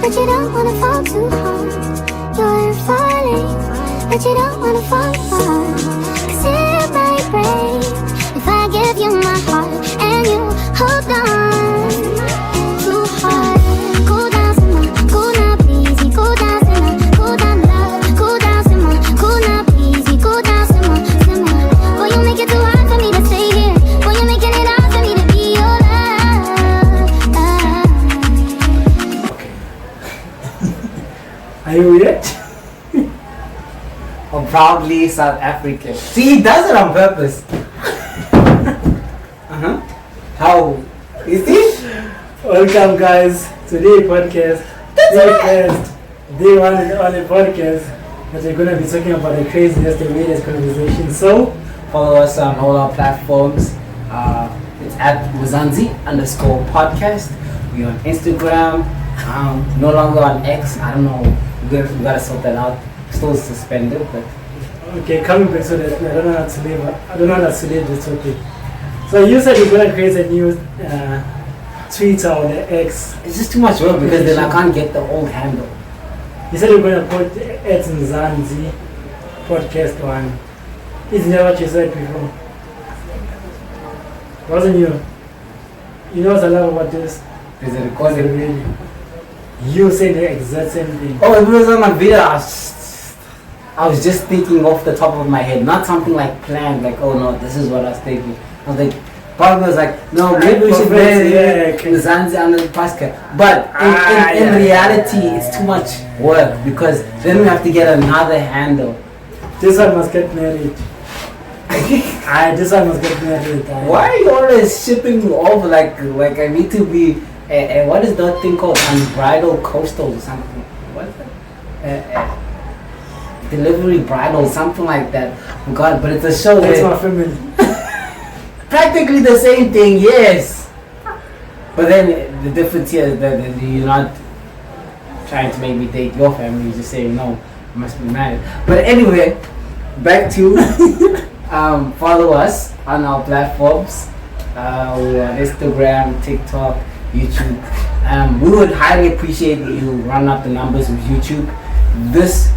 but you don't wanna fall too hard. You're falling, but you don't wanna fall hard. 'Cause it might break if I give you my heart and you hold on too hard. Cool down, simmer, cool now, please. Cool down, simmer, cool down, love. Cool down, simmer, cool now, please. Cool down, simmer, simmer. Boy, you make it too hard for me to stay here. Boy, you're making it hard for me to be your love. Are you with it? I'm proudly South African. See, he does it on purpose. How? You see? Welcome, guys, to the podcast. Day one is on the podcast that we're gonna be talking about the craziest and weirdest conversation. So, Follow us on all our platforms. It's at Mzansi_podcast. We're on Instagram. No longer on X. I don't know. We gotta sort that out. Still suspended, but okay, coming back to that, I don't know how to leave. I don't know how to leave the topic. So you said you're gonna create a new Twitter or the X. it's just too much work because then I can't get the old handle. You said you're gonna put at Mzansi podcast one. Isn't that what you said before? Wasn't you? You know what I love about this? Is it recorded? Really? You saying the exact same thing. Oh, it was on a video. I was just thinking off the top of my head, not something like planned. Like, oh no, this is what I was thinking. I was like, probably was like, no, maybe we should Mzansi on the podcast. But in reality, it's too much work because then we have to get another handle. This one must get married. This one must get married. Why are you always shipping me over? Like I need to be. What is that thing called? Unbridled coastal or something? What is that? Delivery bridal, something like that. Oh God, but it's a show. That's my family. Practically the same thing, yes. But then the difference here is that you're not trying to make me date your family. You're just saying no, I must be married. But anyway, back to follow us on our platforms. We're on Instagram, TikTok, YouTube. We would highly appreciate if you run up the numbers with YouTube. This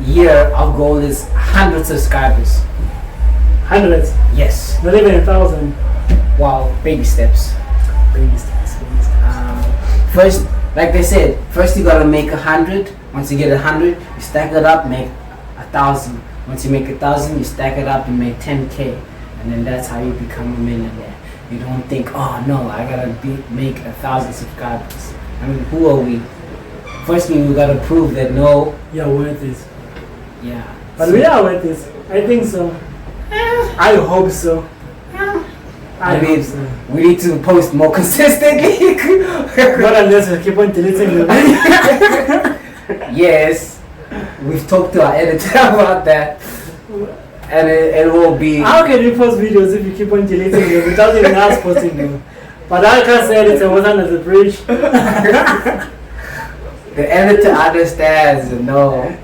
year our goal is 100 subscribers. Hundreds? Yes. Not even 1,000. Wow, baby steps. Baby steps. First, like they said, first you gotta make 100. Once you get 100, you stack it up, make 1,000. Once you make 1,000, you stack it up and make 10K, and then that's how you become a millionaire. You don't think, oh no, I gotta make 1,000 subscribers. I mean, who are we? First thing we gotta prove that no. Yeah, worth it. Yeah. But we are worth it. I think so. I hope so. I mean, so. We need to post more consistently. Not unless we keep on deleting the video. Yes. We've talked to our editor about that. And it will be. How can you post videos if you keep on deleting them without even us posting them? But I can't say editor was under the bridge. The editor understands, no.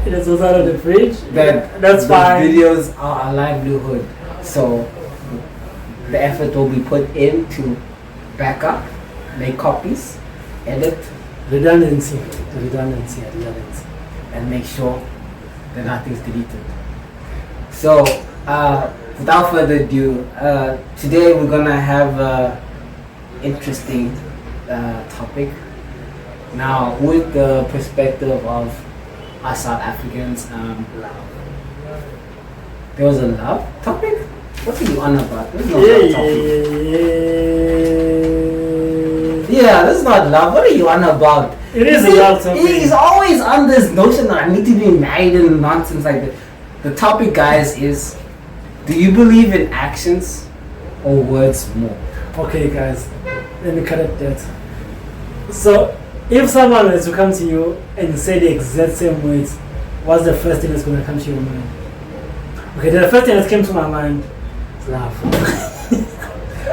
It was out of the fridge. That's fine. Videos are our livelihood. So the effort will be put in to back up, make copies, edit. Redundancy. And make sure that nothing's deleted. So, without further ado, today we're gonna have an interesting topic. Now, with the perspective of us South Africans, there was a love topic? What are you on about? This is not love topic. Yeah, this is not love. What are you on about? It is a love topic. He's always on this notion that I need to be married and nonsense like that. The topic, guys, is: do you believe in actions or words more? Okay, guys, let me correct that. So, if someone was to come to you and say the exact same words, what's the first thing that's going to come to your mind? Okay, the first thing that came to my mind is love.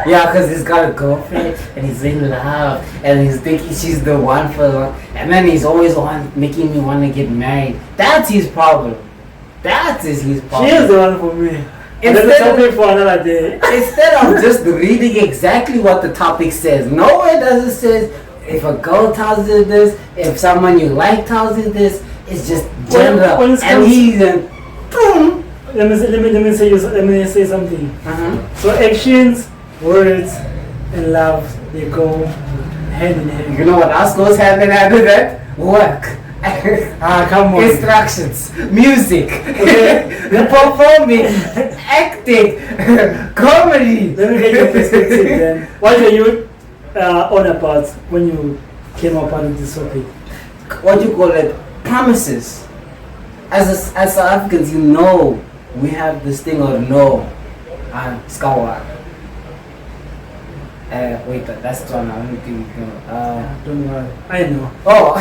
Yeah, because he's got a girlfriend and he's in love and he's thinking she's the one for the, and then he's always making me want to get married. That's his problem. That is his problem. She is the one for me. Instead for another day. Instead of just reading exactly what the topic says. No, it doesn't say if a girl tells you this, if someone you like tells you this, it's just gender. When it And comes- he's in, boom. Let me say something. Uh-huh. So actions, words, and love, they go hand in hand. You know what else goes hand in hand with that? Work. Come on. Instructions, music, Okay. performing, acting, comedy. Let me get your perspective then. What were you on about when you came up with this topic? What do you call it? Promises. As South Africans, you know we have this thing or no. Skawa. Wait, that's the one. I'm looking. Don't worry. I know. Oh,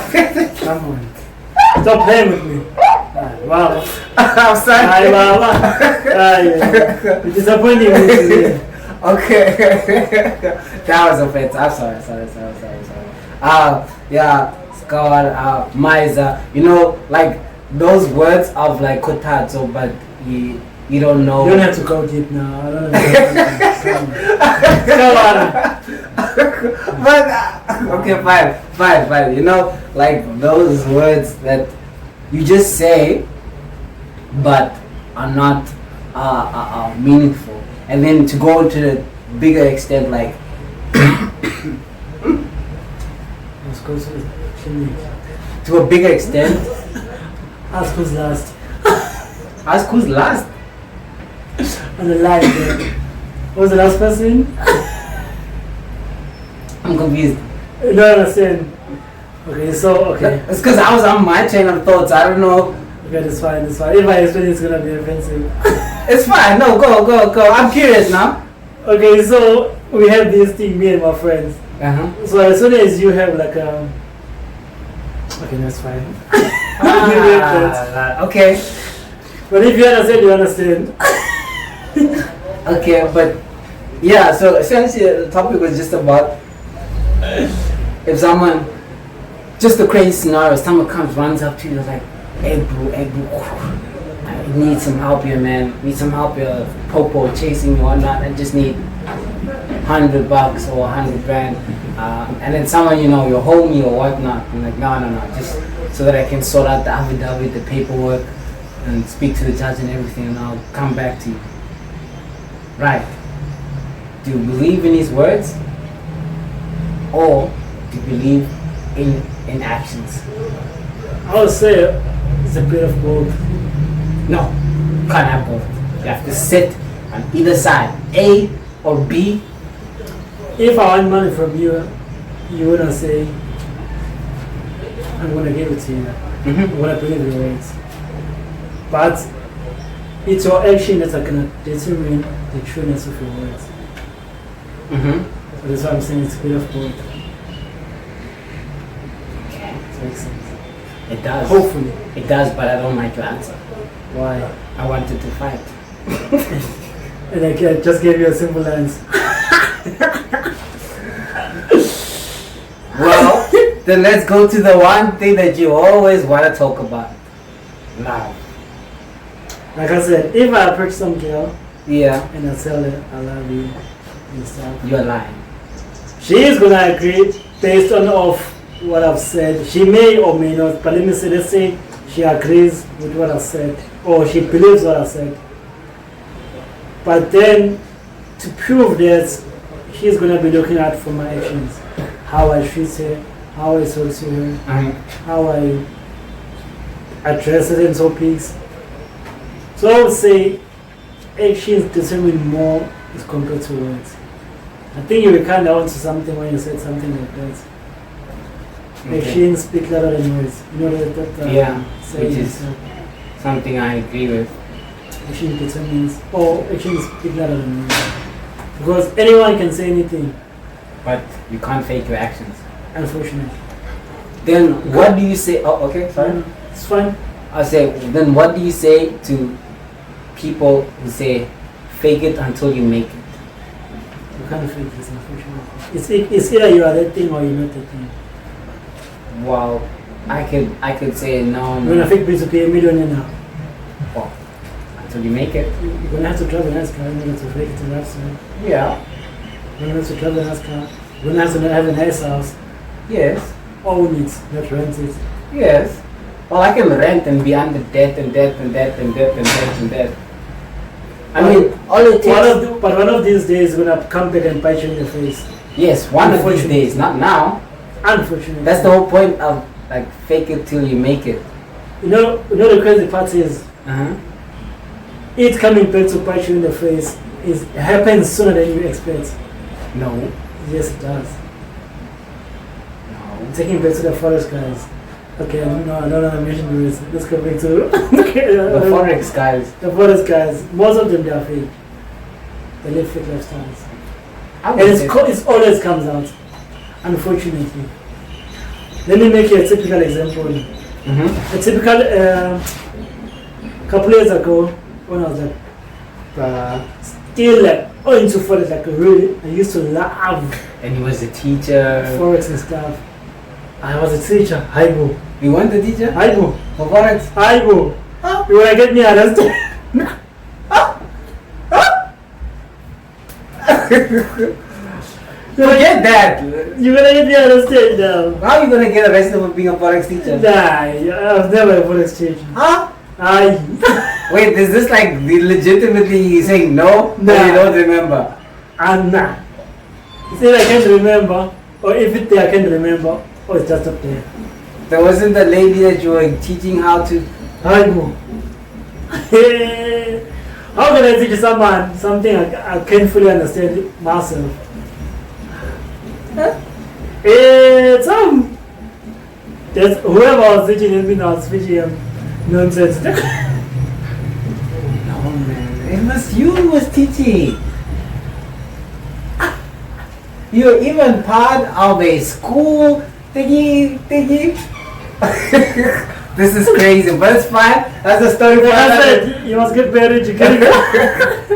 Come on. Stop playing with me. Wow. I'm sorry. Wow. Yeah. You're disappointing me today. Okay. That was offensive. I'm sorry. Yeah, Skawal, Maiza. You know, like those words of like kotatso, but you don't know. You don't have to go deep now. I don't know. Come on. But okay, fine. You know, like those words that you just say, but are not meaningful. And then to go to the bigger extent, like Let's go to Shindig. to a bigger extent, Ask who's last. ask who's last. On the line there. What was the last person? I'm confused. You don't understand. Okay, so, okay. It's because I was on my train of thoughts. I don't know. Okay, that's fine. If I explain, it's gonna be offensive. It's fine. No, go. I'm curious now. Okay, so we have this thing, me and my friends. Uh-huh. So as soon as you have like okay, that's fine. Okay. But if you understand, you understand. Okay, but yeah, so essentially the topic was just about if someone, just a crazy scenario, someone comes, runs up to you like, hey bro, I need some help here, man. Need some help here. Popo chasing you or not. I just need $100 or 100 grand. And then someone, you know, your homie or whatnot. I'm like, no, just so that I can sort out the affidavit, the paperwork, and speak to the judge and everything, and I'll come back to you. Right. Do you believe in his words? Or do you believe in actions? I would say it's a bit of both. No, you can't have both. You have to sit on either side, A or B. If I want money from you, you wouldn't say, I'm gonna give it to you. I'm gonna believe your words. But it's your action that's gonna determine the trueness of your words. So that's why I'm saying it's a bit of both. Okay. Does that make sense? It does. Hopefully. It does, but I don't like your answer. Why? I wanted to fight. And I just gave you a simple answer. Well, then let's go to the one thing that you always want to talk about. Love. Like I said, if I approach some girl Yeah, and I tell her I love you and stuff, you're lying. she is gonna agree based on of what I've said. She may or may not, but let's say she agrees with what I said or she believes what I said. But then to prove that, she's gonna be looking out for my actions, how I treat her, how I talk to her, how I address certain topics. So I would say actions determine more as compared to words. I think you were kind of onto something when you said something like that. Actions speak louder than words. You know that Yeah, saying. which is something I agree with. Action determines, or actions speak louder than words. Because anyone can say anything, But you can't fake your actions. unfortunately. Then what do you say? Oh, okay, sorry. It's fine. I say, then what do you say to people who say, fake it until you make it? You can't fake this, unfortunately. It's either you are that thing or you're not that thing. Well, I could say no, You're gonna fake this to be a millionaire now. well, until you make it. You're gonna have to drive a nice car in order to fake it to lifestyle. Yeah. You're gonna have to drive a nice car. You're gonna have to have a nice house. Yes. Own it, not rent it. Yes. Well, I can rent and be under debt and debt and debt and debt and debt and debt. I mean, all it takes. But one of these days, gonna come back and bite you in the face. Yes, one of these days, not now. Unfortunately. That's the whole point of like fake it till you make it. You know the crazy part is it coming back to bite you in the face happens sooner than you expect. No. Yes, it does. No. Taking back to the forest guys. Okay, I don't know how to mention this. Let's go back to The Forex guys. The forest guys. Most of them they are fake. They live fake lifestyles. I And would say it always comes out. Unfortunately. Let me make you a typical example. A typical couple years ago when I was like still like into forex like really I used to love and he was a teacher. forex and stuff. I was a teacher. I go. You want the teacher? I go. For Forex? I go. You wanna get me arrested? Forget that. You gonna get me arrested now. How are you gonna get arrested for being a Forex teacher? Nah, I was never a forex teacher. Huh? I Wait, is this like legitimately saying no? Nah. Or you don't remember? I'm not. It's either I can't remember, or if it's there I can't remember, or it's just up there. There wasn't the lady that you were teaching how to. I go. How can I teach someone something I can't fully understand myself? It's that's whoever I was teaching me, I was teaching nonsense. No man, it was you who was teaching. You're even part of a school thingy. This is crazy, but it's fine. That's a story for another day. You must get married, you get it.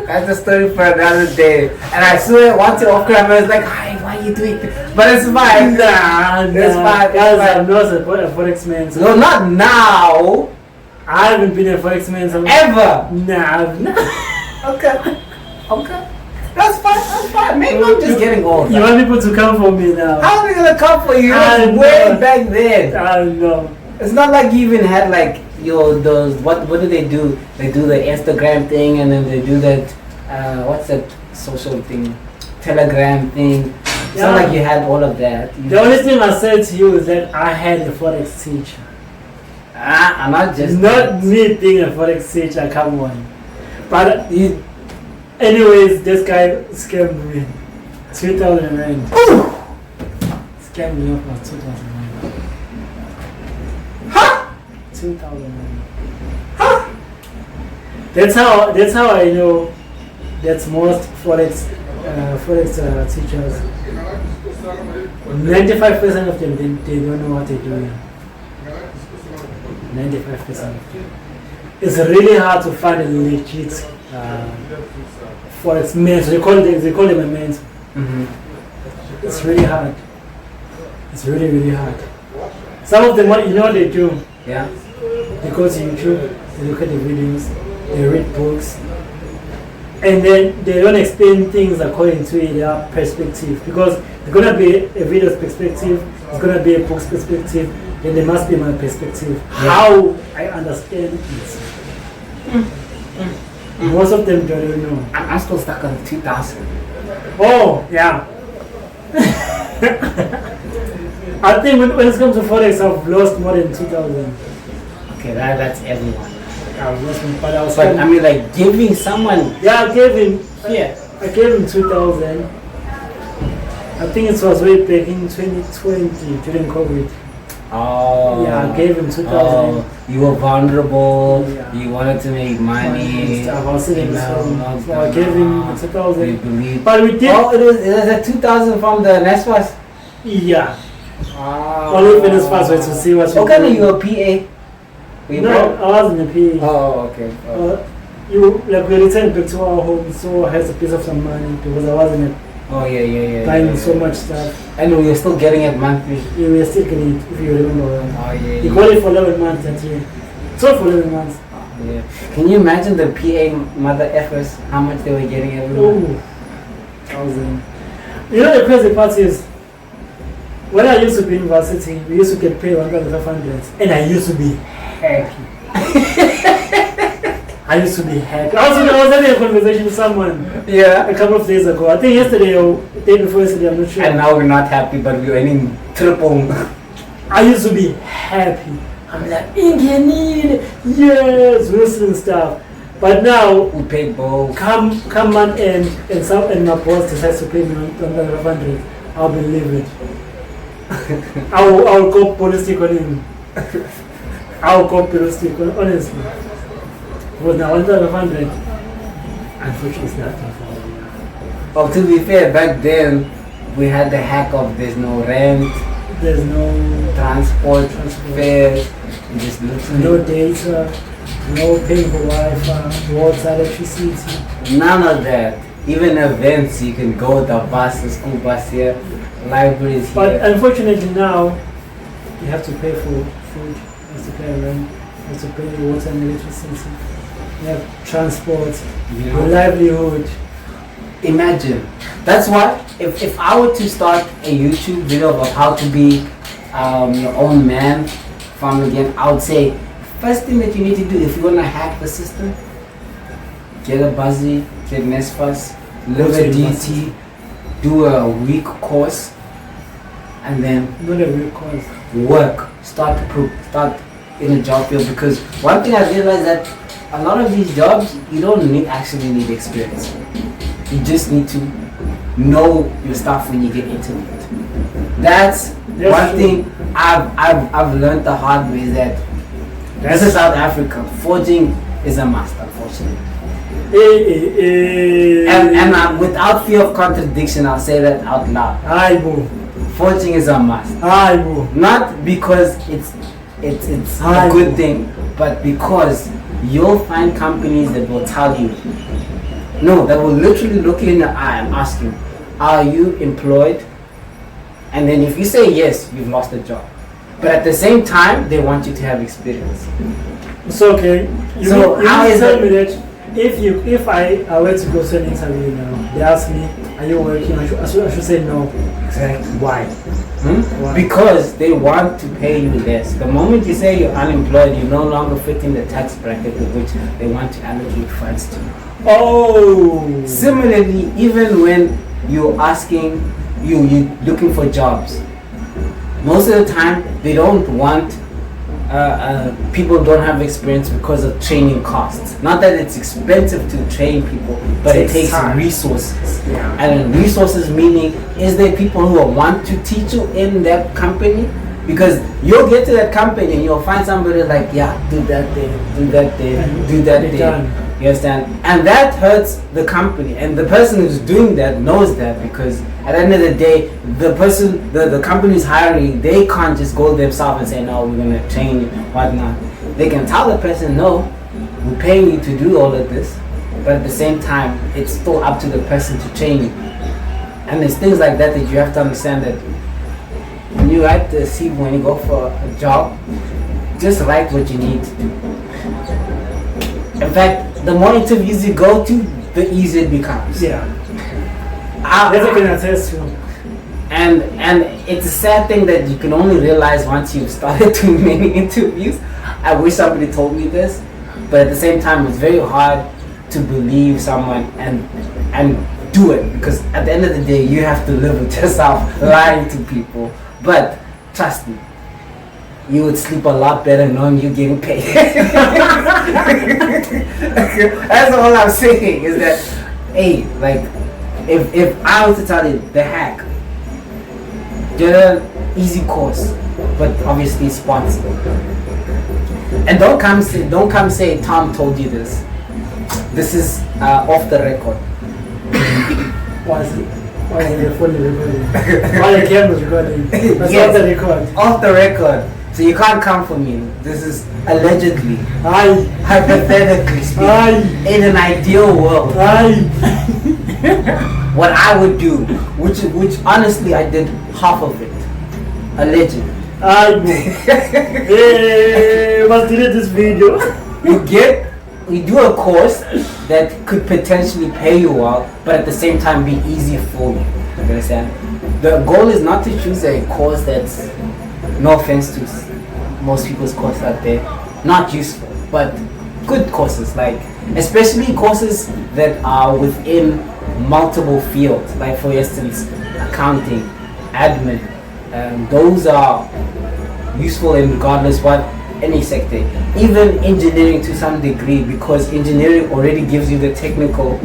That's a story for another day. And I swear, once you're off camera, it's like, hi, why are you doing this? But it's fine. It's fine. Guys, I'm not a forex man. So No, not now. I haven't been a forex man. So Ever. Nah. Okay. That's fine. Maybe I'm just getting old. You want people to come for me now? How are they gonna come for you? I It was way know. back then. I know. It's not like you even had like those what do they do? They do the Instagram thing and then they do that what's that social thing? Telegram thing. It's not Yeah. like you had all of that. The only thing I said to you is that I had a forex teacher. I'm not just Not me being a forex teacher, come on. But you. anyways, this guy scammed me. 2,000 rand. Scammed me up for 2,000 rand. Huh? 2,000 rand. That's how I know that most forex teachers, 95% of them they don't know what they're doing. 95%. It's really hard to find a legit forex mentor. They call them a mentor. It's really hard. It's really hard. Some of them, you know what they do? Yeah. They go to YouTube, they look at the videos, they read books, and then they don't explain things according to their perspective. Because there's gonna be a video's perspective, there's gonna be a book's perspective, then there must be my perspective. How I understand it. Most of them don't know. I'm still stuck on 2000. Oh, yeah. I think when it comes to forex, I've lost more than 2,000. Okay, that's everyone. I've lost, but I was But I mean, like giving someone. yeah, I gave him. Yeah. I gave him 2,000. I think it was way back in 2020 during COVID. Oh. Yeah, I gave him 2,000. Oh, you were vulnerable. Yeah. You wanted to make money. I was sitting No, so I gave him We 2,000. believe. But we did. Oh, it was a 2,000 from the NSFAS. Yeah. Oh. Only when it's fast way to see what's What kind of you a PA? Were you No, broke? I wasn't a PA. Oh, okay. You like we returned back to our home, so I had to piece of some money because I wasn't Oh yeah. buying so much stuff. And we were still getting it monthly. You were still getting it, if you remember well. Oh yeah. You got it for 11 months that year. So for 11 months. Oh, yeah. Can you imagine the PA mother effers how much they were getting every month? Oh, 1,000. You know the crazy part is when I used to be in university, we used to get paid 1,500, and I used to be happy. I used to be happy. I was having a conversation with someone Yeah. a couple of days ago. I think yesterday or the day before yesterday, I'm not sure. And now we're not happy, but we're earning triple. I used to be happy. I'm like, Indian, yes, whistling stuff. But now, We pay both. come month end, and my boss decides to pay me 1,500, I'll believe it. I'll go ballistic on him. I'll go ballistic, honestly. But now 1,500, unfortunately, it's nothing for me now. Well, to be fair, back then we had the hack of there's no rent, There's no transport, fares. You just literally no data, no paying for Wi-Fi, water, electricity. none of that. Even events, you can go with the bus, the school bus here, libraries But here. unfortunately now, you have to pay for food, you have to pay rent, you have to pay water and electricity, you have transport, You your know? livelihood. Imagine. That's why if I were to start a YouTube video of how to be your own man from again, I would say first thing that you need to do if you want to hack the system, get a Buzzy, get NSFAS, live a DT, do a week course, and then Not a real cause. work. Start in a job field, because one thing I realized that a lot of these jobs you don't actually need experience. You just need to know your stuff when you get into it. That's Yes, one sure. thing I've learned the hard way, is that this is South Africa. Forging is a must, unfortunately. And without fear of contradiction, I'll say that out loud. Aye, boo. Forging is a must. Aye, boo. Not because it's a good thing, but because you'll find companies that will tell you, no, that will literally look you in the eye and ask you, are you employed? And then if you say yes, you've lost the job. But at the same time, they want you to have experience. So okay, you So mean, how you is tell it- me that if I were to go to an interview now, they ask me, are you working? I should say no. Exactly. Why? Hmm? Why? Because they want to pay you less. The moment you say you're unemployed, you no longer fit in the tax bracket with which they want to allocate funds to. Oh. Similarly, even when you're asking, you're looking for jobs, most of the time they don't want people don't have experience because of training costs. Not that it's expensive to train people, but it takes time. resources. Yeah. And resources meaning, is there people who will want to teach you in that company? Because you'll get to that company and you'll find somebody like, yeah, do that thing, do that thing, And do that be thing. done. You understand? And that hurts the company. And the person who's doing that knows that, because at the end of the day, the person, the company's hiring, they can't just go themselves and say, no, we're going to train you, whatnot. They can tell the person, no, we're paying you to do all of this. But at the same time, it's still up to the person to train you. And there's things like that that you have to understand, that when you write the CV, when you go for a job, just write what you need to do. In fact, the more interviews you go to, the easier it becomes. Yeah. That's what I can attest to. And it's a sad thing that you can only realize once you've started doing many interviews. I wish somebody told me this, but at the same time, it's very hard to believe someone and do it, because at the end of the day, you have to live with yourself lying to people. But trust me, you would sleep a lot better knowing you're getting paid. That's all I'm saying, is that, hey, like, if I was to tell you the hack, get an easy course, but obviously sponsored. And don't come say Tom told you this. This is off the record. Why is the phone recording? Why the camera's recording? That's Yes. not the record. Off the record. So you can't come for me. This is allegedly, Aye. hypothetically speaking. Aye. In an ideal world, Aye. what I would do, which honestly I did half of it, allegedly. Aye, boo. Hey, must delete this video. You do a course that could potentially pay you well, but at the same time be easy for you. You understand? the goal is not to choose a course that's, no offense to most people's courses out there, not useful, but good courses, like especially courses that are within multiple fields, like for instance accounting, admin. Those are useful in regardless what any sector, even engineering to some degree, because engineering already gives you the technical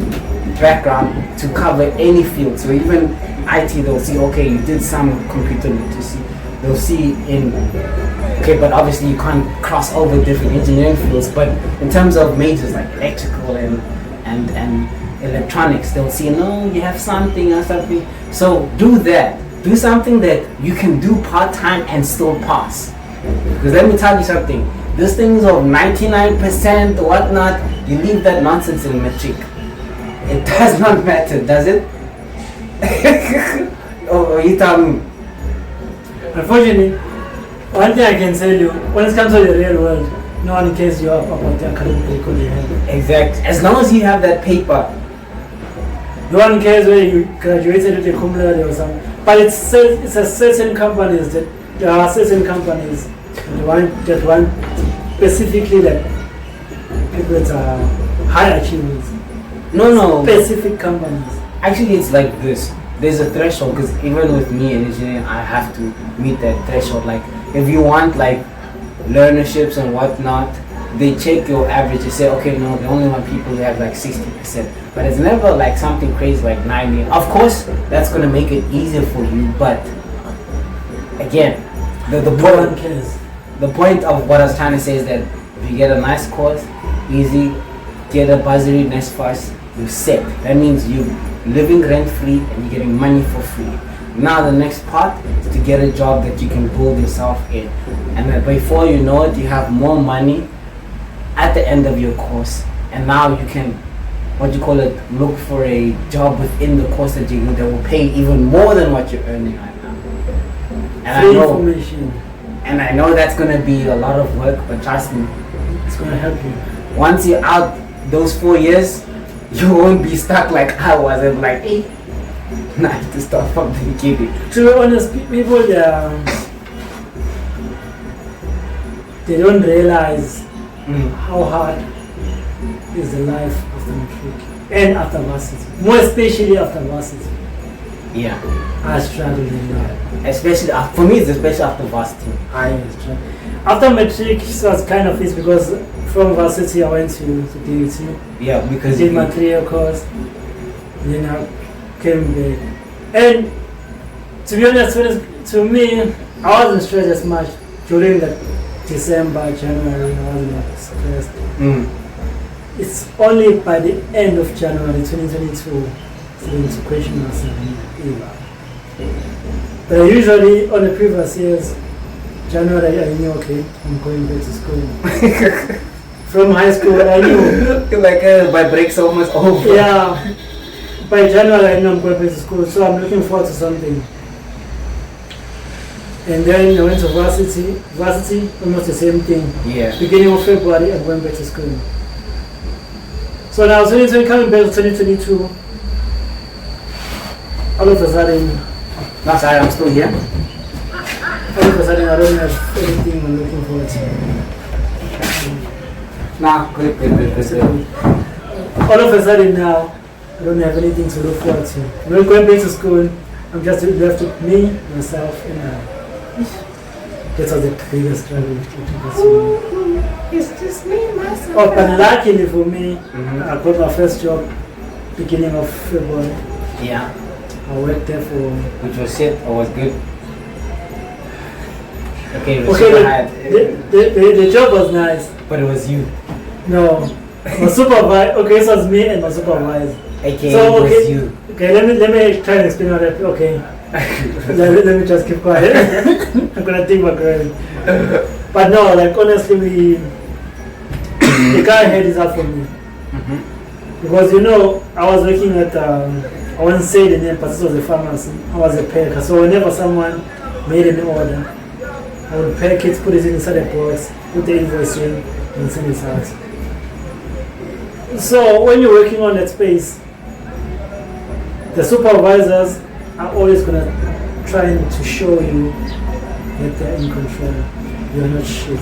background to cover any field. So even IT, they'll see, okay, you did some computer literacy, they'll see in, okay, but obviously you can't cross over different engineering fields, but in terms of majors like electrical and electronics, they'll see, no, you have something or something. So do that. Do something that you can do part-time and still pass. Because let me tell you something, this thing is of 99% whatnot, you leave that nonsense in matric. It does not matter, does it? Oh, you tell me. Unfortunately, one thing I can tell you, when it comes to the real world, no one cares you up about the academic record you have. Exactly. As long as you have that paper. No one cares whether you graduated with a cum laude or something. But it's a certain companies that there are certain companies that want specifically like people that are high achievers. No. Specific companies. Actually, it's like this. There's a threshold, because even with me in engineering, I have to meet that threshold. Like, if you want like learnerships and whatnot, they check your average. They say, okay, no, they only want people who have like 60%. But it's never like something crazy like 90. Of course, that's gonna make it easier for you. But again, the point of what I was trying to say is that if you get a nice course, easy, get a bursary next first, you're set. That means you're living rent free and you're getting money for free. Now the next part is to get a job that you can build yourself in, and then before you know it, you have more money at the end of your course, and now you can, what you call it, look for a job within the course that you that will pay even more than what you're earning right now. And I know that's gonna be a lot of work, but trust me, it's gonna help you. Once you're out those 4 years, you won't be stuck like I was. I'm like, hey, I have to start from the beginning. To be honest, people they don't realize how hard is the life after matric and after varsity, more especially after varsity. Yeah, I struggle with that. especially for me, it's especially after varsity. I struggle. After matric, it was kind of easy because from varsity I went to DUT. Yeah, because did my 3-year course, then I came back. And to be honest, to me, I wasn't stressed as much during the December, January. I wasn't that stressed. It's only by the end of January 2022 to question myself. But usually on the previous years, January I knew, okay, I'm going back to school. From high school I knew. Like my break's almost over. Yeah. By January I know I'm going back to school, so I'm looking forward to something. And then I went to varsity, almost the same thing. Yeah. Beginning of February I went back to school. So now 2020 coming back to 2022, all of a sudden, No, sorry, I'm still here. all of a sudden I don't have anything I'm looking forward to. Nah, good. So, all of a sudden now, I don't have anything to look forward to. I'm not going back to school. I'm just left with me, myself, and that was the biggest struggle. It's just me, myself. Oh, but luckily for me, I got my first job beginning of February. Yeah. I worked there for. Which was shit or was good? Okay, it was super hard. The job was nice. But it was you. No, my supervisor. Okay, so it was me and my supervisor. AKA So, it was okay. you. Okay, let me try and explain what that. Okay, let me just keep quiet. I'm gonna think about it. But no, like honestly, the guy had his out for me because I was working at I won't say the name, but this was a pharmacy. I was a packer, so whenever someone made an order, I would pack it, put it inside a box, put the invoice in, and send it out. So when you're working on that space, the supervisors are always gonna trying to show you that they're in control. You're not shit.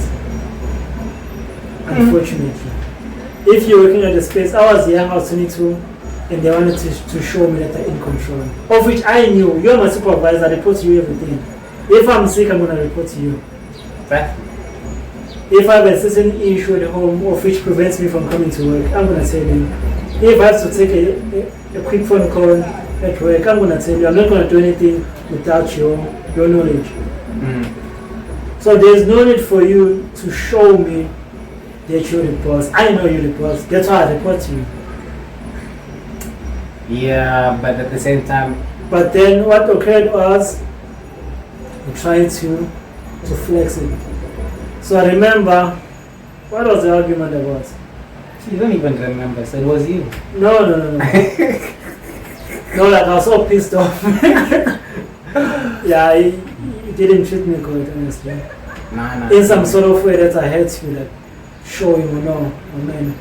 Unfortunately. If you're working at the space, I was young, I was 22, and they wanted to show me that they're in control. Of which I knew, you're my supervisor, I report to you everything. If I'm sick, I'm going to report to you. Right. If I have a certain issue at home of which prevents me from coming to work, I'm going to tell you. If I have to take a quick phone call at work, I'm going to tell you. I'm not going to do anything without your knowledge. So there's no need for you to show me that you're the boss. I know you're the boss. That's why I report to you. Yeah, but at the same time, But then what occurred was we tried to flex it. So I remember, what was the argument about? you don't even remember, so it was you. No. No, like I was so pissed off. Yeah, he didn't treat me good, honestly. Nah. In some sort of way that I had to like show him, no, I mean,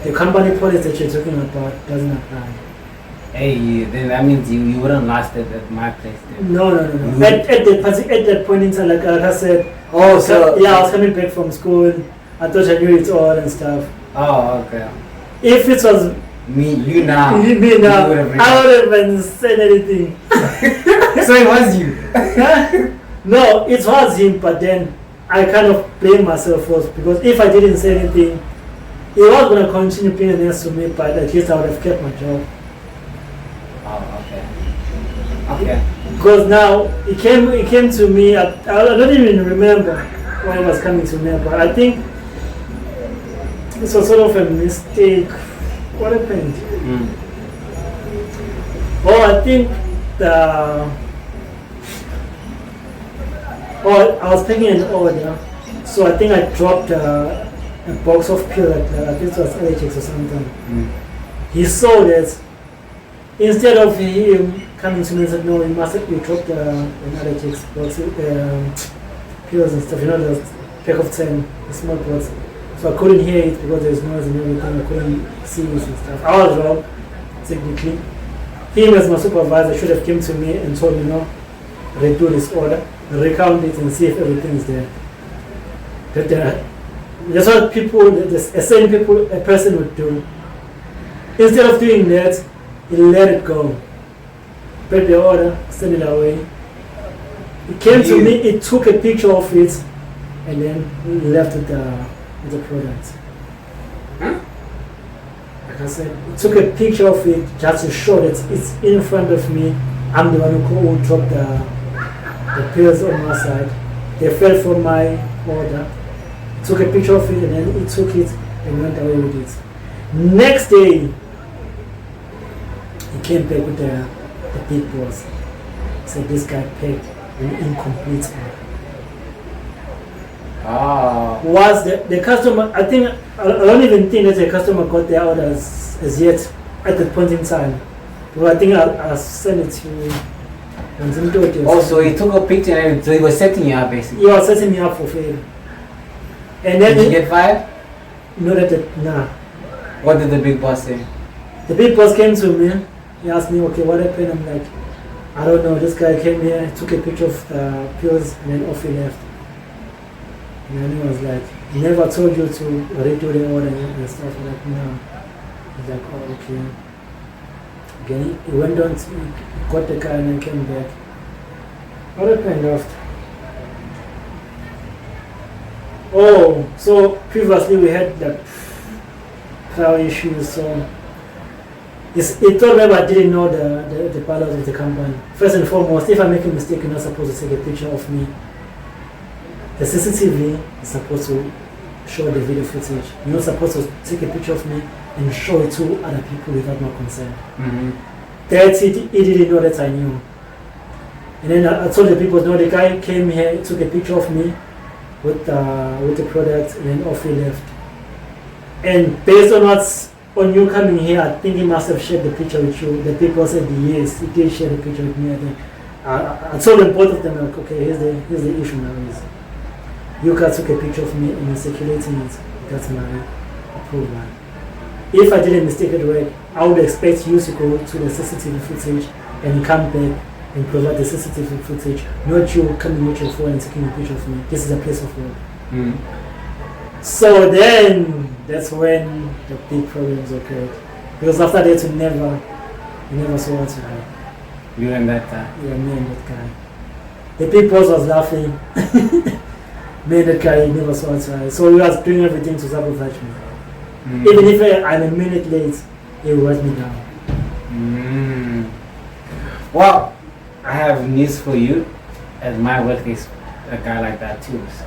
the company policy that you're talking about doesn't apply. Hey, then that means you wouldn't last at my place then. No. At that point in time, like I said, Oh, so yeah, I was coming back from school. I thought I knew it all and stuff. Oh, okay. If it was You now. me now, You would've been- I wouldn't even said anything. So it was you. No, it was him, but then I kind of blame myself first because if I didn't say anything, he was going to continue being an ass to me, but at least I would have kept my job. Oh, okay. Okay. Because now he came to me. I don't even remember when he was coming to me, but I think this was sort of a mistake. What happened? Oh, I think I was taking an order, so I think I dropped a box of pills. I think it was LHX or something. He saw that. Instead of him coming to me and said, no, you dropped an LHX box, pills and stuff, the pack of 10, the small box. So I couldn't hear it because there's noise and everything, I couldn't see it and stuff. I was wrong, technically. Him as my supervisor should have come to me and told me, no, redo this order, recount it and see if everything is there. But that's what a person would do. Instead of doing that, he let it go. Put the order, send it away. He came to me, he took a picture of it, and then left with the product. Like I said, he took a picture of it just to show that it's in front of me. I'm the one who dropped the pills on my side. They fell from my order. He took a picture of it and then he took it and went away with it. Next day, he came back with the big boss. He said this guy paid an incomplete order. Was the customer, I don't even think that the customer got their orders as yet at that point in time. But I think I'll send it to you. Oh, so he took a picture and so he was setting you up basically? He was setting me up for failure. And then did you get fired? No, nah. What did the big boss say? The big boss came to me. He asked me, okay, what happened? I'm like, I don't know. This guy came here, took a picture of the pills, and then off he left. And then he was like, he never told you to redo the order and stuff. I'm like, no. He's like, oh, okay. Again, he went on, he got the car and then came back. What happened after? Oh, so previously we had like power issues, so he told me I didn't know the bylaws of the company. First and foremost, if I make a mistake, you're not supposed to take a picture of me. The CCTV is supposed to show the video footage. You're not supposed to take a picture of me and show it to other people without my consent. That's it. He didn't know that I knew. And then I told the people, no, the guy came here, took a picture of me with the product, and then off he left. And based on what's on you coming here, I think he must have shared the picture with you. The people said yes, he did share the picture with me. I think I told them, both of them, like, okay, here's the issue now is you guys took a picture of me and you're circulating it. That's my approval. If I didn't mistake it right, I would expect you to go to the CCTV footage and come back and provide the CCTV footage, not you coming with your phone and taking a picture of me. This is a place of work. Mm. So then, that's when the big problems occurred. Because after that, you never saw what to have. You and that guy. Yeah, me and that guy. The big boss was laughing. Me and that guy never saw what to have. So he was doing everything to sabotage me. Mm. Even if I'm a minute late, he would write me down. Mm. Well, I have news for you. At my work, there's a guy like that too. So,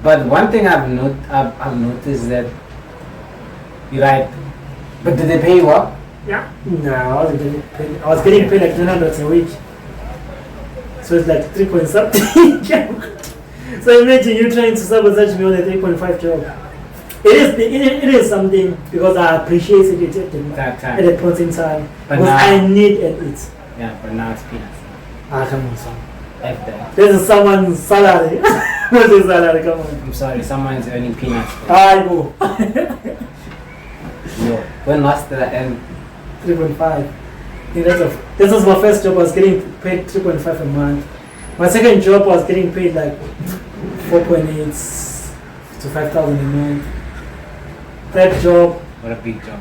but one thing I've noticed that you're right. But did they pay you well? Yeah. No, I was getting paid like $900 a week. So it's like 3 point something job. So imagine you trying to sabotage me on a 3.5 job. It is something because I appreciated it That time. at a point in time. But Because now- I need and eat. Yeah, but now it's peanuts. Come on, son. F that. This is someone's salary. What's his salary? Come on. I'm sorry, someone's earning peanuts. I go. Yo, when last did I earn? 3.5. I think this was my first job. I was getting paid 3.5 a month. My second job I was getting paid like 4.8 to 5,000 a month. Third job, What a big job.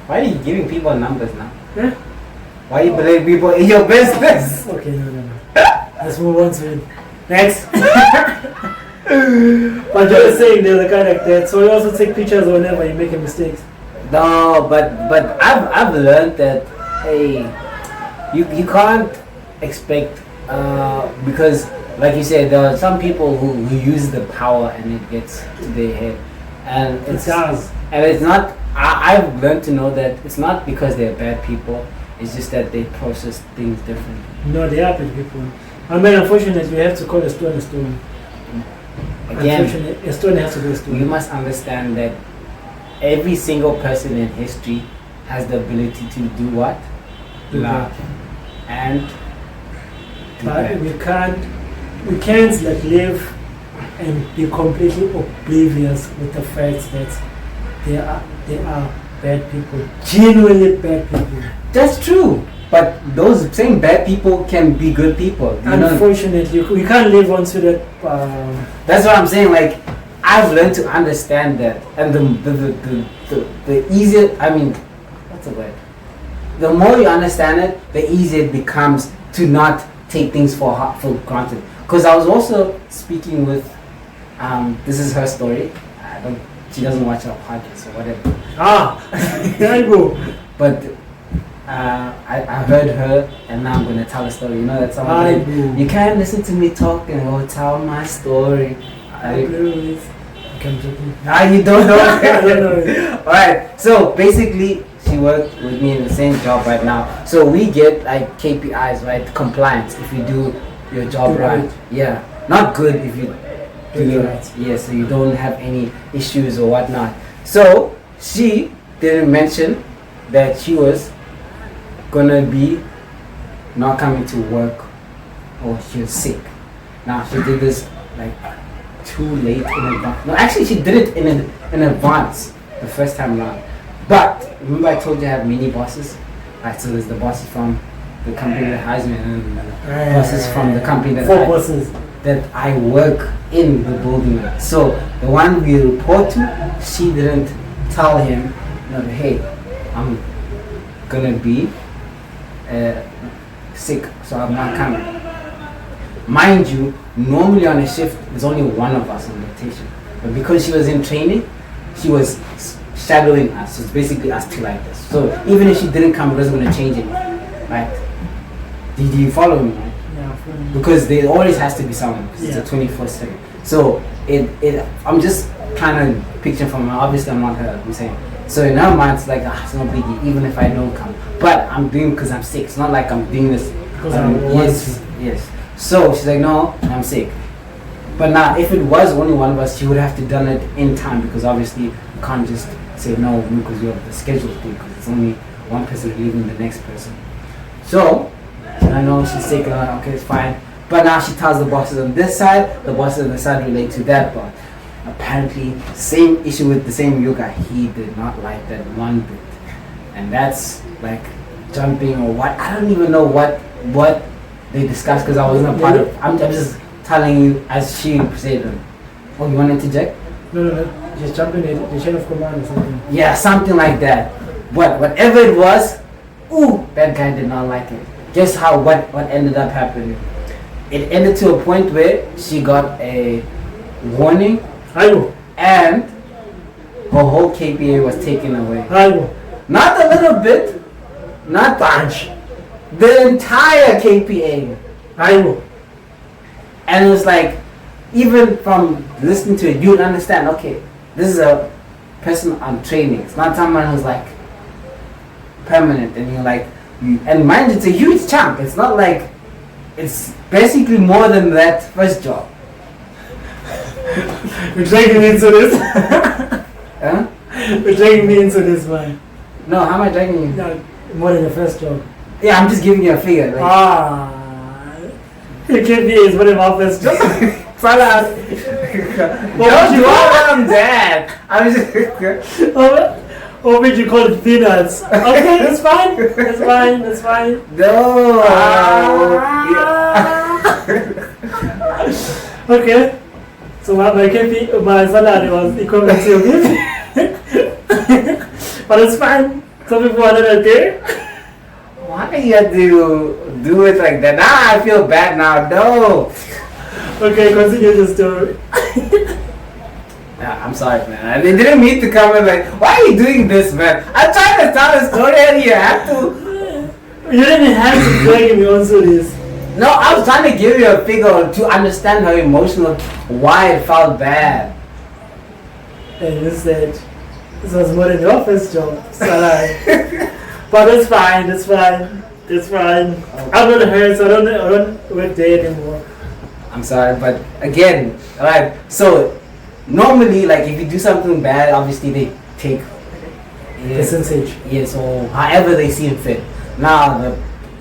Why are you giving people numbers now? yeah. Why you believe people in your business? Okay, no. Let's move on to it. Next. But Joe is saying there's a guy like that, so you also take pictures whenever you make a mistake. No, but I've learned that hey, you can't expect because like you said there are some people who use the power and it gets to their head and It does. and it's not I've learned to know that it's not because they're bad people, it's just that they process things differently. No, they are bad people. I mean, unfortunately, we have to call a stone a stone. Again, Unfortunately, a stone has to be a you stone. must understand that every single person in history has the ability to do what? Do Love. And do But bad. we can't like live and be completely oblivious with the fact that they are bad people, genuinely bad people. That's true. But those same bad people can be good people. You know? Unfortunately, we can't live onto that. That's what I'm saying. Like, I've learned to understand that, and the easier. I mean, what's the word? The more you understand it, the easier it becomes to not take things for granted. Because I was also speaking with. This is her story. She doesn't watch our podcast or whatever. There you go. But I heard her, and now I'm gonna tell a story. You know that song? I Like, do. you can't listen to me talk and go tell my story. I agree with it. Okay, I'm joking. You don't know. I don't know. Alright, so basically, she worked with me in the same job right now. So we get like KPIs, right? Compliance if you do your job Do right. right. Yeah, not good if you Do it your right. Yeah, so you don't have any issues or whatnot. So she didn't mention that she was gonna be not coming to work or she was sick. Now she did this like too late in advance. No, actually she did it in advance the first time around. But remember I told you I have mini bosses? Right, so there's the bosses from the company that hires me and the bosses from the company that Four bosses. that I work in the building with. So the one we report to, she didn't tell him, no, hey, I'm gonna be sick, so I'm not coming. Mind you, normally on a shift, there's only one of us on rotation. But because she was in training, she was shadowing us. So it's basically us two like this. So even if she didn't come, it wasn't gonna change anything, right? Did you follow me? Right? Yeah, from- Because there always has to be someone because Yeah. it's a 24/7. So I'm just trying to picture from her. Obviously I'm not her, I'm saying. So in her mind it's like it's no biggie even if I don't come. But I'm doing because I'm sick. It's not like I'm doing this Because I want yes, yes. So she's like, no, I'm sick. But now if it was only one of us, she would have to done it in time because obviously you can't just say no because you have the schedule thing because it's only one person relieving the next person. So I know she's sick, okay, it's fine. But now she tells the bosses on this side, the bosses on the side relate to that part. Apparently, same issue with the same yoga. He did not like that one bit. And that's like jumping or what, I don't even know what they discussed because I wasn't a part of. I'm just telling you as she said them. Oh, you want to interject? No. Just jump in the chain of command or something. Yeah, something like that. Whatever it was, that guy did not like it. Guess what ended up happening? It ended to a point where she got a warning Aibo. and her whole KPA was taken away. Aibo. Not a little bit, not much. The entire KPA. Aibo. And it was like, even from listening to it, you'd understand, okay, this is a person on training. It's not someone who's like permanent and you're like, and mind you, it's a huge chunk. It's not like, it's basically more than that first job. You're dragging me into this. Huh? You're dragging me into this, man. No, how am I dragging you? No, more than the first job. Yeah, I'm just giving you a figure. Like, Your KPA is more than my first job. Salah. Don't do all on that. I was just. Or would you call it peanuts? Okay, that's fine. That's fine. That's fine. No. Okay. So my KP, my salary was equivalent to your KP. But it's fine. Some people are not okay. Why do you have to do it like that? Now I feel bad now. No. Okay, continue the story. Nah, I'm sorry, man. They didn't mean to come and like, why are you doing this, man? I'm trying to tell a story and you have to. You didn't have to drag me onto this. No, I was trying to give you a figure to understand her emotional, why it felt bad. And you said this was more than your first job. Salary. But it's fine. It's fine. It's fine. Okay. I'm not hurt, so I don't work there anymore. I'm sorry, but again, alright, so normally, like, if you do something bad, obviously they take Percentage. yes, or however they see fit. Now, the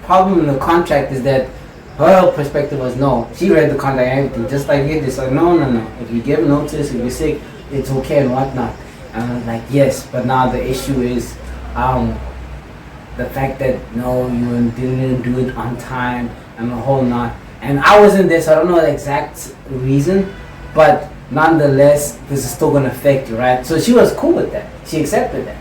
problem in the contract is that her perspective was no. She read the contract and everything, just like you did. So, no. If you give notice, if you're sick, it's okay and whatnot. And I was like, yes, but now the issue is the fact that no, you didn't do it on time and the whole not. And I wasn't there, so I don't know the exact reason, but nonetheless, this is still gonna affect you, right? So she was cool with that. She accepted that.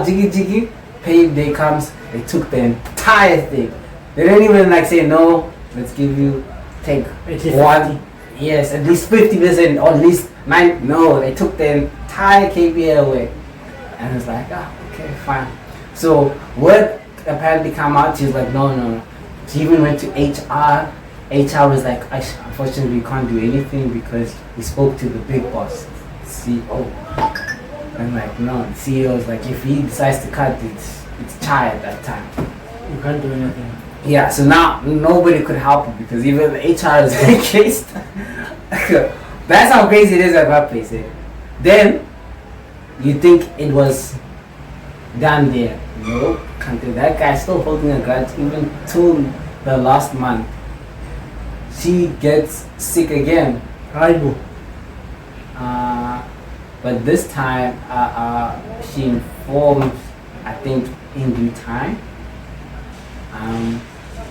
Jiggy, pay day comes, they took the entire thing. They didn't even like say no, let's take 1. Yes, at least 50% or at least 9. No, they took the entire KPA away. And it's like, okay, fine. So word apparently come out, she's like, no. She even went to HR. HR was like, unfortunately we can't do anything because we spoke to the big boss, CEO. And like, no, the CEO was like, if he decides to cut, it's Chai at that time. You can't do anything. Yeah, so now nobody could help him because even the HR is engaged. That's how crazy it is at that place. Then you think it was done there. Nope, can't do that. Guy's still holding a grudge even till the last month. She gets sick again. Aibo. But this time she informed, I think, in due time.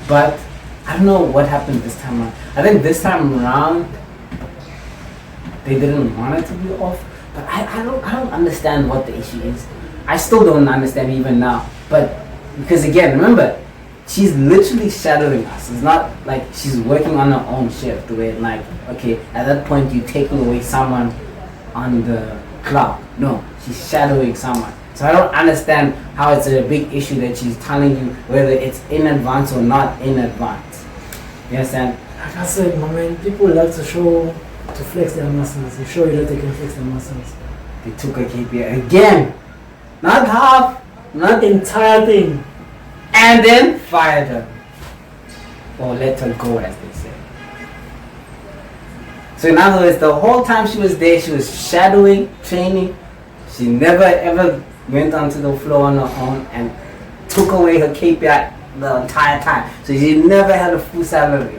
But I don't know what happened this time around. I think this time around they didn't want it to be off. But I don't understand what the issue is. I still don't understand even now. But because again, remember, she's literally shadowing us. It's not like she's working on her own shift where like, okay, at that point you take away someone on the clock. No, she's shadowing someone. So I don't understand how it's a big issue that she's telling you whether it's in advance or not in advance. You understand? Like I said, my man, people love to flex their muscles. You show you that they can flex their muscles. They took a KPI again. Not half, not The entire thing. and then fired her. Or let her go, as they say. So in other words, the whole time she was there, she was shadowing, training. She never ever went onto the floor on her own and took away her KPI the entire time. So she never had a full salary.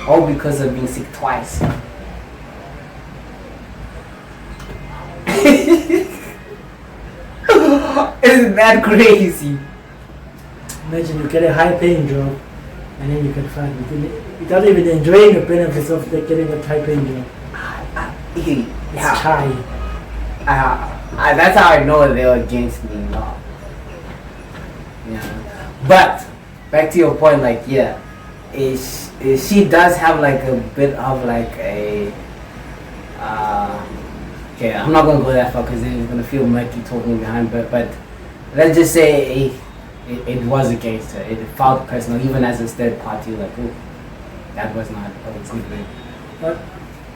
All because of being sick twice. Isn't that crazy? Imagine you get a high paying job and then you can find without even enjoying the benefits of getting a typing job. It's Yeah. shy. That's how I know they were against me. No. Yeah. But back to your point, like yeah, she does have like a bit of like a. Okay, I'm not gonna go that far because then it's gonna feel murky talking behind. But let's just say it was against her. It felt personal, even as a third party. Like, oh, that was not good. But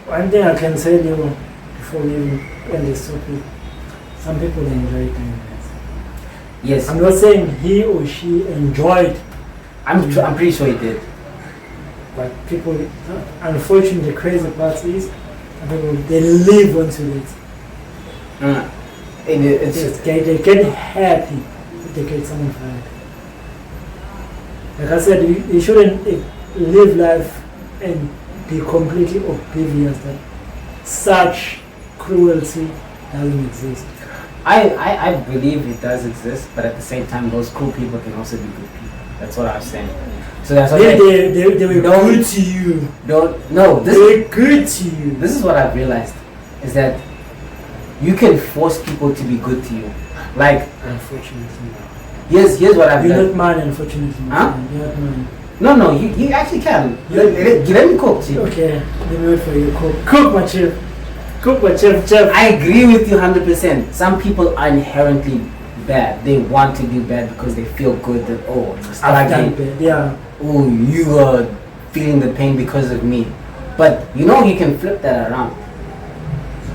one thing I can tell you before we even end this topic, some people enjoy doing that. Yes, I'm not saying he or she enjoyed, I'm pretty sure he did. but people, unfortunately, the crazy part is, some people, they live onto it. It's They get happy if they get someone fired. Like I said, you shouldn't live life and be completely oblivious that such cruelty doesn't exist. I believe it does exist, but at the same time, those cool people can also be good people. That's what I was saying. So that's what They were Don't- good to you. no. They were good to you. This is what I've realized is that you can force people to be good to you. Like Unfortunately. here's what I've You're learned. not mine, unfortunately. my Huh? friend. You're not mine. No, you actually can. Let me cook, chief. Okay, let me wait for you. Cook my chef. Cook my chef. I agree with you 100%. Some people are inherently bad. They want to do bad because they feel good that I've done bad. Yeah. oh, you are feeling the pain because of me. But you know you can flip that around.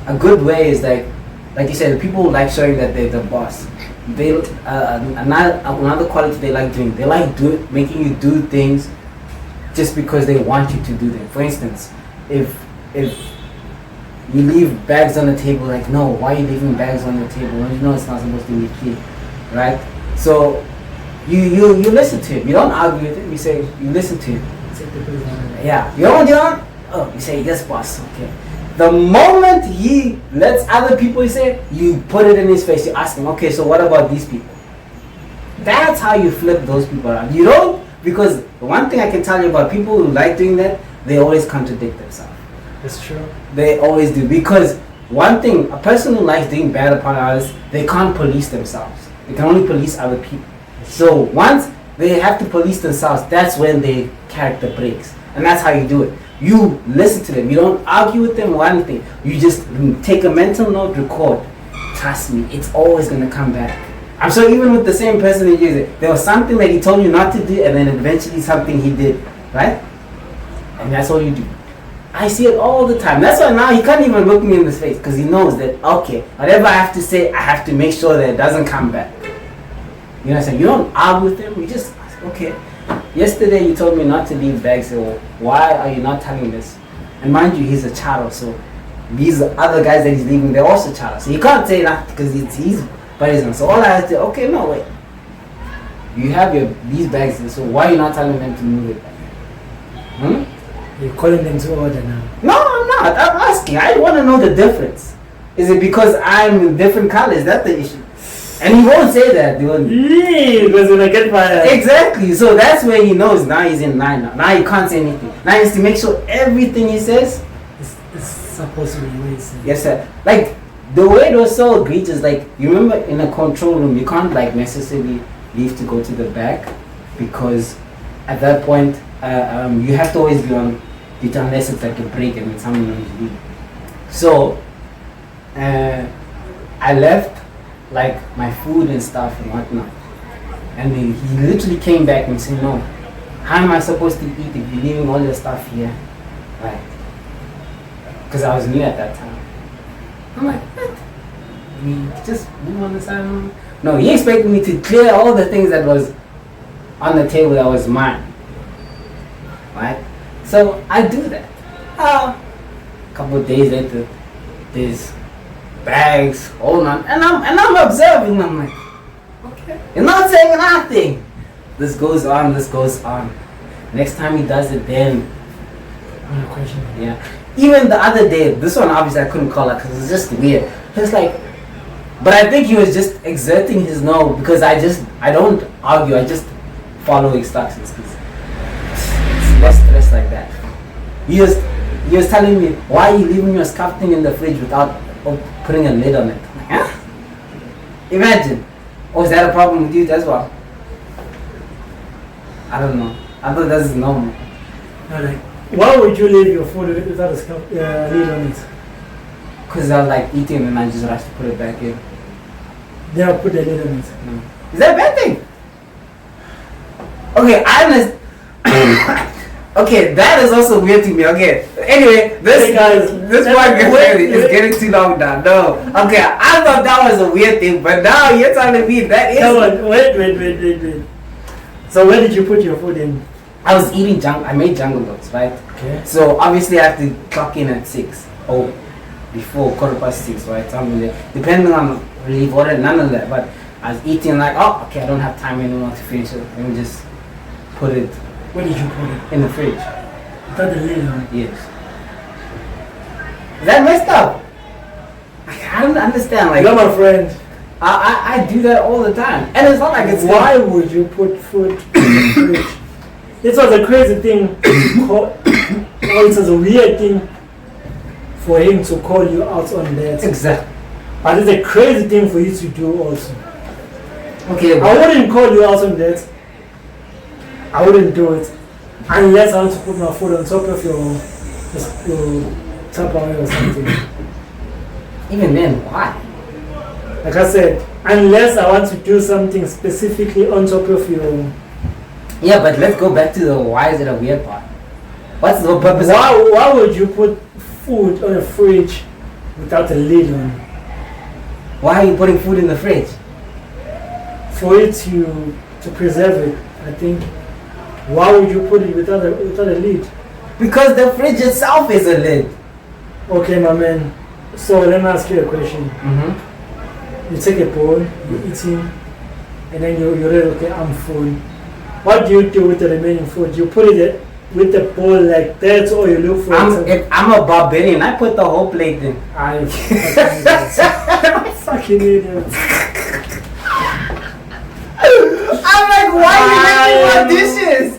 A good way is like you said, people who like showing that they're the boss. They another quality they like doing. They like making you do things just because they want you to do them. For instance, if you leave bags on the table, like no, why are you leaving bags on the table? Well, you know it's not supposed to be clean, right? So you listen to him. You don't argue with him. You say you listen to him. Take the place out of it. Yeah, you don't. Oh, you say yes, boss. Okay. The moment he lets other people say, you put it in his face. You ask him, okay, so what about these people? That's how you flip those people around. You don't, because one thing I can tell you about people who like doing that, they always contradict themselves. That's true. They always do, because one thing, a person who likes doing bad upon others, they can't police themselves. They can only police other people. So once they have to police themselves, that's when their character breaks. And that's how you do it. You listen to them. You don't argue with them or anything. You just take a mental note, record. Trust me, it's always going to come back. I'm sure even with the same person that used it, there was something that he told you not to do, and then eventually something he did, right? And that's all you do. I see it all the time. That's why now he can't even look me in the face, because he knows that, okay, whatever I have to say, I have to make sure that it doesn't come back. You know what I'm saying? You don't argue with him. You just, okay. Yesterday you told me not to leave bags, so why are you not telling this? And mind you, he's a child, so these other guys that he's leaving, they're also child. So you can't say that because it's his buddies. So all I have to, okay, no, wait. You have these bags, so why are you not telling them to move it back? You're calling them to order now. No, I'm not. I'm asking. I want to know the difference. Is it because I'm in different colors? Is that the issue? And he won't say that. They won't. Yeah, because when I get fired. Exactly. So that's where he knows now he's in line. Now he can't say anything. Now he has to make sure everything he says. It's supposed to be the way it's said. Yes, sir. Like the way it was so egregious. Like you remember in a control room, you can't like necessarily leave to go to the back because at that point you have to always be on duty unless it's like a break and then someone knows you leave. So I left like my food and stuff and whatnot, and then he literally came back and said, no, how am I supposed to eat if you're leaving all your stuff here? Like, because I was new at that time. I'm like, what? We just move on the side. No, he expected me to clear all the things that was on the table that was mine, right? So I do that. A couple of days later, there's bags, all on, and I'm observing. I'm like, okay, you're not saying nothing. This goes on. Next time he does it, then No question. yeah. Even the other day, this one obviously I couldn't call it because it's just weird. It's like, but I think he was just exerting his no because I don't argue. I just follow instructions. 'Cause less stress like that. You was telling me, why are you leaving your scarf thing in the fridge without putting a lid on it? I'm like, huh? Imagine. Oh, is that a problem with you as well? I don't know. I thought that's normal. No, like, why would you leave your food without a lid on it? Because I was like eating and I just rushed to put it back in. Never put a lid on it. No. Is that a bad thing? Okay, I understand. Okay, that is also weird to me. Okay, anyway, this podcast is getting too long now. No, okay, I thought that was a weird thing, but now you're telling me that is. Come on, wait. So where did you put your food in? I was eating I made jungle oats, right? Okay. So obviously I have to clock in at 6 or before 6:15, right? Something like that. Depending on relief order, none of that. But I was eating like, oh, okay, I don't have time anymore to finish it. Let me just put it. Where did you put it? In the fridge. Without the lid on it? Yes. Is that messed up? I don't understand. Like, you're my friend. I do that all the time, and it's not like it's. Why would you put food in the fridge? It was a crazy thing. It was a weird thing for him to call you out on that. Exactly. But it's a crazy thing for you to do also. Okay. I wouldn't call you out on that. I wouldn't do it unless I want to put my food on top of your Tupperware or something. Even then, why? Like I said, unless I want to do something specifically on top of your. Yeah, but let's go back to the why is it a weird part? What's the purpose? Why would you put food on a fridge without a lid on? Why are you putting food in the fridge? For it to preserve it, I think. Why would you put it without a lid? Because the fridge itself is a lid. Okay, my man. So let me ask you a question. Mm-hmm. You take a bowl, you're eating, and then you're ready, okay, I'm full. What do you do with the remaining food? You put it with the bowl like that, or you look for I'm a barbarian. I put the whole plate in. I fucking idiot. I'm like, why are you making more dishes?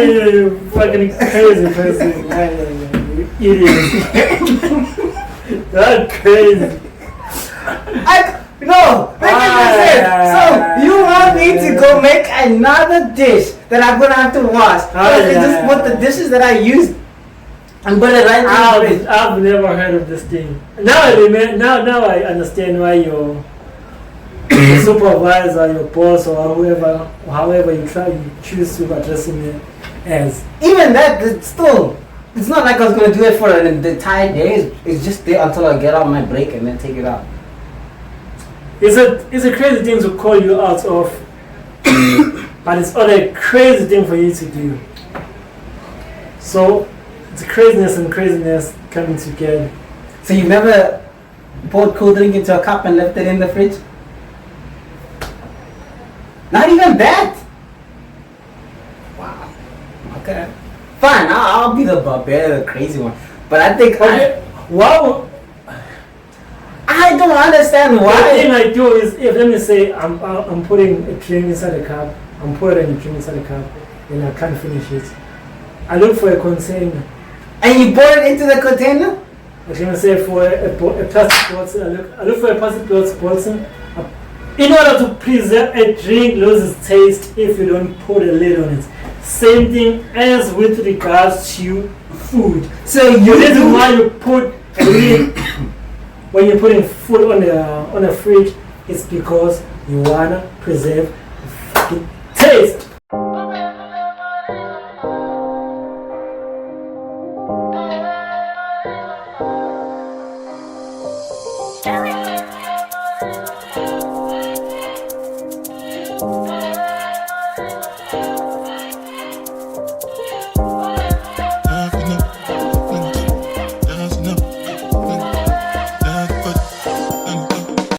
You fucking crazy person. You idiot. That's crazy. No, so you want me to go make another dish that I'm gonna have to wash? Just put the dishes that I used and put it right there. I've never heard of this thing. Now I understand why your supervisor, your boss, or however you choose to address him as. Even that, it's not like I was gonna do it for the entire day. It's just there until I get on my break and then take it out. It's a crazy thing to call you out of, but it's not a crazy thing for you to do. So it's craziness and craziness coming together. So you never poured cold drink into a cup and left it in the fridge? Not even that? Wow. Okay. Fine, I'll be the barbarian, the crazy one. But I think I don't understand why. The thing I do is, if let me say I'm putting a drink inside a cup, I'm pouring a drink inside a cup, and I can't finish it. I look for a container. And you pour it into the container? Like let me say for a plastic bottle, I look for a plastic bottle. In order to preserve a drink loses taste if you don't put a lid on it. Same thing as with regards to food. So the reason why you put a lid when you're putting food on a fridge is because you wanna preserve the fucking taste. Darling.